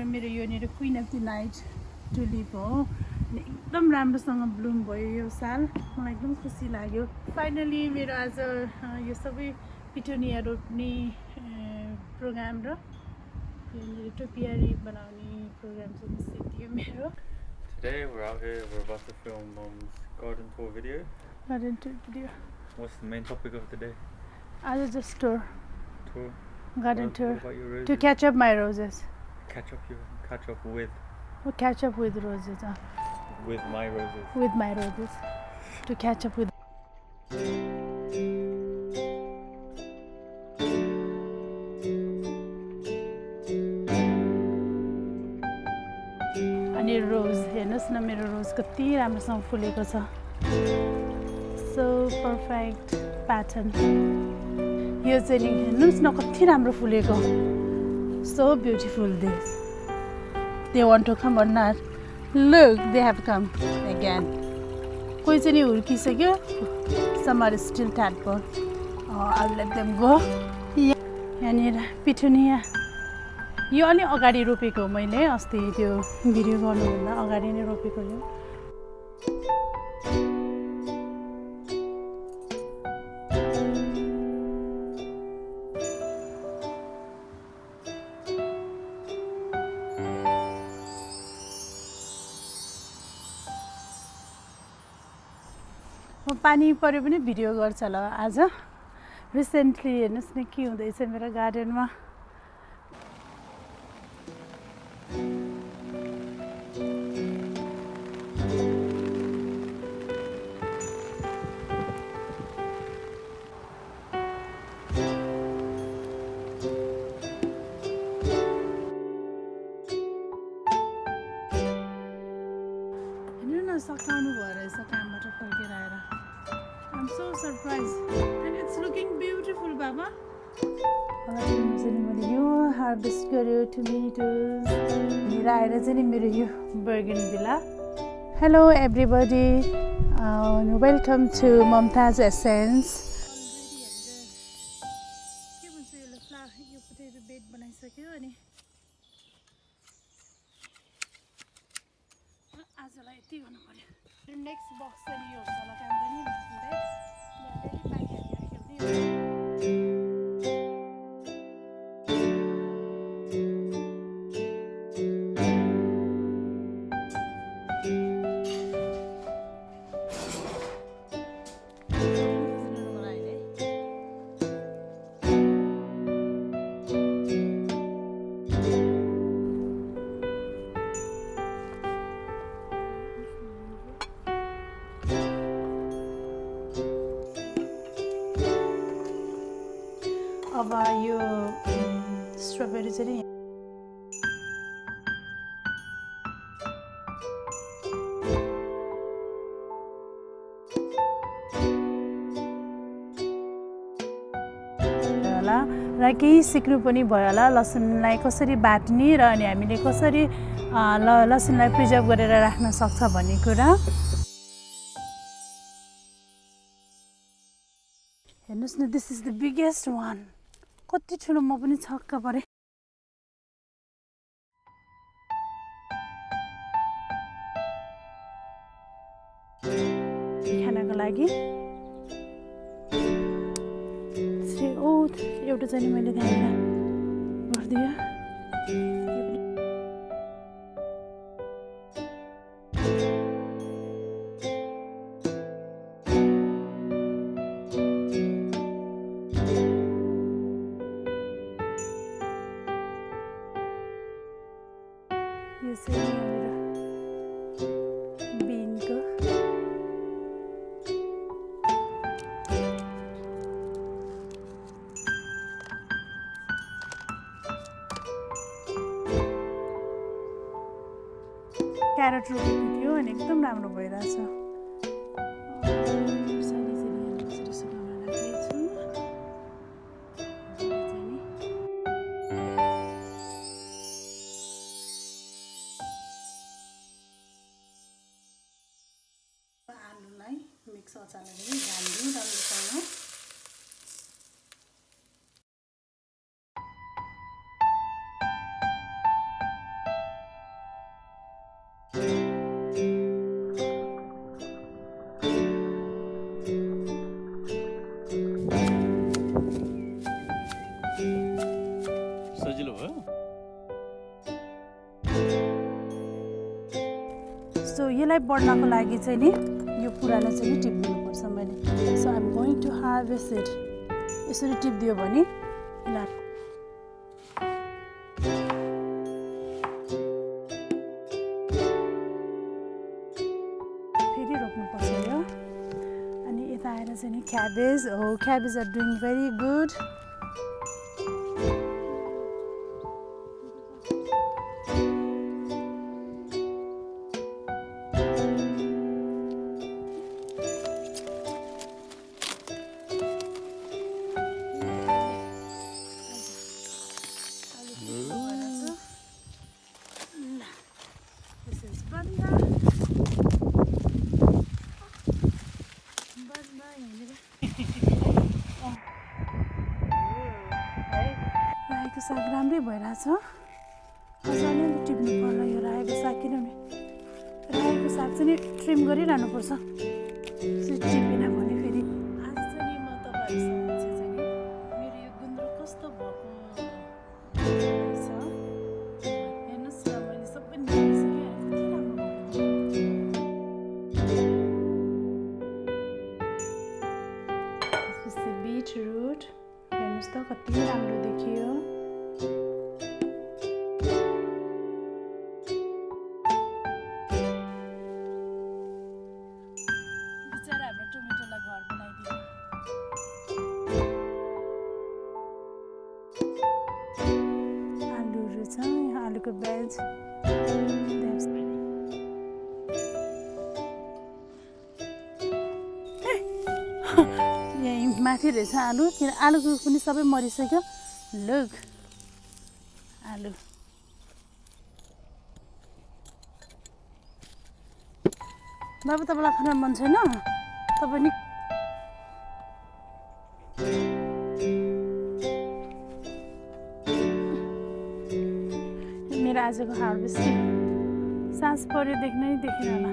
मेरो यो नि queen of the night tulip हो एकदम राम्रोसँग ब्लुम भयो यो साल मलाई एकदम खुसी लाग्यो फाइनली मेरो आज यो सबै पिटोनिया रोप्ने प्रोग्राम र यो टोपियारी बनाउने प्रोग्राम चाहिँ सिद्धियो मेरो Today we're out here, we're about to film Mom's garden tour video. Garden tour video. What's the main topic of the day? I was just tour. Tour? Garden tour. What about your roses? To catch up my roses. Catch up with? Oh, catch up with roses. With my roses. With my roses. To catch up with. अनि रोज हेर्नुस् न मेरो रोज कति राम्रोसँग फुलेको छ so perfect pattern यो चाहिँ हेर्नुस् न कति राम्रो फुलेको so beautiful this they want to come or not look they have come again कोही चाहिँ नि हुर्किसक्यो some are still tadpole I let them go यहाँनिर पिटुनिया यो अलि अगाडि रोपेको मैले अस्ति त्यो भिडियो गर्नुभन्दा अगाडि नै रोपेको यो म पानी पर्यो भने भिडियो गर्छ ल आज रिसेन्टली हेर्नुहोस् न के हुँदैछ मेरो गार्डनमा सकाउनु भयो रहेछ कामबाट फर्केर आएर I'm so surprised and it's looking beautiful बाबा मैले यो हार्भेस्ट गर्यो टमेटोज लिएर आएर चाहिँ नि मेरो यो बर्गन भिला hello everybody welcome to Mumtaz essence के भन्छ यसलाई यो पोटेटो बेड बनाइसक्यो अनि आजलाई यति गर्नु पर्यो नेक्स्ट बक्स चाहिँ यो हुन्छ होला काम गर्ने अब यो स्ट्रबेरी चाहिँ होला र केही सिक्नु पनि भयो होला लसुनलाई कसरी बाट्ने र अनि हामीले कसरी लसुनलाई प्रिजर्भ गरेर राख्न सक्छ भन्ने कुरा हेर्नुस् न this is the biggest one कति ठुलो म पनि छक्क परे खानाको लागि ओ एउटा चाहिँ मैले ध्यान गरिदिएँ यो चाहिँ मेरो बिनको क्यारेट रोपेको थियो अनि एकदम राम्रो भइरहेछ आलुलाई मिक्स अचारले झाल्दिउँ राम्रोसँग यसलाई बढ्नको लागि चाहिँ नि यो पुरानो चाहिँ नि टिप्दिनुपर्छ मैले so I am going to harvest it यसरी टिप्दियो भने यसलाई फेरि रोप्नुपर्छ यो अनि यता आएर चाहिँ नि क्याबेज हो cabbage are doing very good रायोको साग राम्रै भइरहेछ अझ अलिअलि टिप्नु पर्ला यो रायोको साग किनभने रायोको साग चाहिँ नि ट्रिम गरिरहनुपर्छ टिपेन भने फेरि आज चाहिँ नि म तपाईँहरूसँग चाहिँ नि मेरो यो गुन्द्रुक कस्तो भएको रहेछ हेर्नुहोस् न मैले सबै निकालिसकेँ कति राम्रो त्यसपछि बिटरुट हेर्नुहोस् त कति राम्रो देखियो बिचरा हाम्रो टमेटोलाई घर बनाइदियो आलुहरू छ यहाँ आलुको ब्याज यहीँ माथि रहेछ आलु किन आलुको पनि सबै मरिसक्यो लुक आलु बाबु तपाईँलाई खान मन छैन तपाईँ नि मेरो आजको हार्भेस्ट साँझ पऱ्यो देख्न नै देखिन होला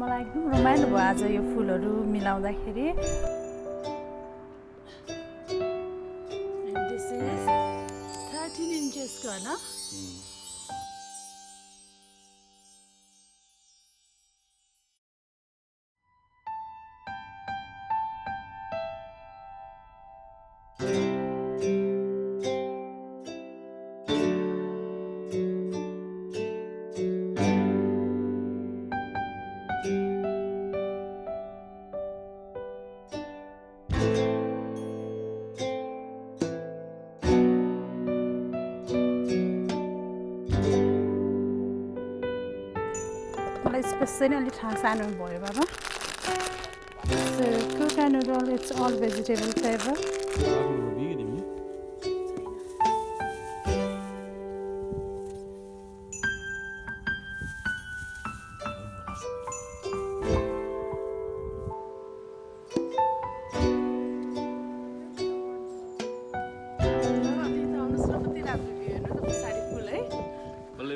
मलाई एकदम रमाइलो भयो आज यो फुलहरू मिलाउँदाखेरि दिस इज 13 इन्चेसको होइन मलाई स्पेस चाहिँ अलिक सानो भयो बाबा So coconut noodle, it's all vegetable flavor.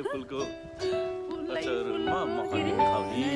फुलको अचारमा मखनी खाउने